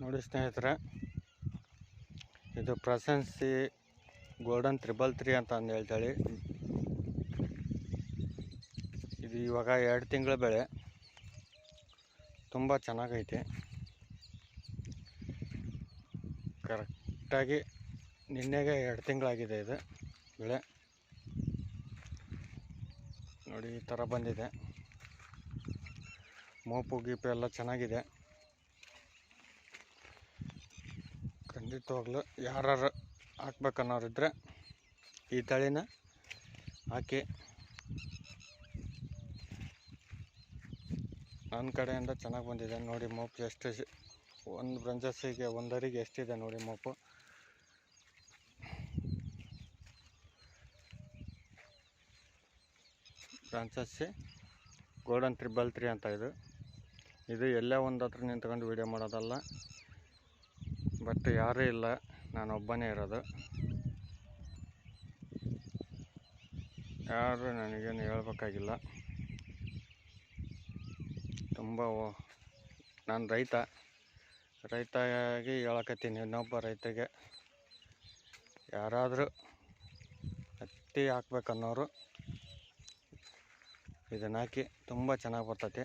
ನೋಡಿ ಸ್ನೇಹಿತರೆ, ಇದು ಪ್ರಶಂಸಿ ಗೋಲ್ಡನ್ 333 ಅಂತ ಅಂದು ಹೇಳ್ತಾಳೆ. ಇದು ಇವಾಗ 2 ತಿಂಗಳ ಬೆಳೆ, ತುಂಬ ಚೆನ್ನಾಗೈತೆ. ಕರೆಕ್ಟಾಗಿ ನಿನ್ನೆಗೆ 2 ತಿಂಗಳಾಗಿದೆ ಇದು ಬೆಳೆ. ನೋಡಿ ಈ ಥರ ಬಂದಿದೆ. ಮೋಪು ಗೀಪು ಎಲ್ಲ ಚೆನ್ನಾಗಿದೆ. ಖಂಡಿತವಾಗ್ಲೂ ಯಾರು ಹಾಕ್ಬೇಕನ್ನೋರಿದ್ರೆ ಈ ತಳಿನ ಹಾಕಿ. ನನ್ನ ಕಡೆಯಿಂದ ಚೆನ್ನಾಗಿ ಬಂದಿದೆ. ನೋಡಿ ಮೋಪು ಎಷ್ಟು, ಒಂದು ಬ್ರಂಚಸ್ಸಿಗೆ ಒಂದರಿಗೆ ಎಷ್ಟಿದೆ ನೋಡಿ ಮೋಪು. ಫ್ರಾನ್ಸಸ್ಸಿ ಗೋಲ್ಡನ್ 333 ಅಂತ ಇದು ಎಲ್ಲೇ ಒಂದು ಹತ್ರ ನಿಂತ್ಕೊಂಡು ವೀಡಿಯೋ ಮಾಡೋದಲ್ಲ. ಬಟ್ ಯಾರೂ ಇಲ್ಲ, ನಾನು ಒಬ್ಬನೇ ಇರೋದು. ಯಾರು ನನಗೇನು ಹೇಳ್ಬೇಕಾಗಿಲ್ಲ. ತುಂಬ ನಾನು ರೈತಾಗಿ ಹೇಳಕತ್ತೀನಿ. ಇನ್ನೊಬ್ಬ ರೈತಗೆ ಯಾರಾದರೂ ಹತ್ತಿ ಹಾಕ್ಬೇಕನ್ನೋರು ಇದನ್ನು ಹಾಕಿ, ತುಂಬ ಚೆನ್ನಾಗಿ ಬರ್ತೈತಿ.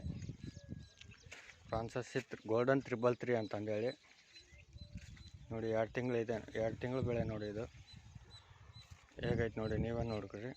ಫ್ರಾನ್ಸಸ್ಸಿ ಗೋಲ್ಡನ್ 333 ಅಂತಂದೇಳಿ. ನೋಡಿ 2 ತಿಂಗಳು ಇದೆ, 2 ತಿಂಗಳು ಬೆಳೆ ನೋಡಿ. ಇದು ಹೇಗೈತೆ ನೋಡಿ, ನೀವೇ ನೋಡ್ಕೊರಿ.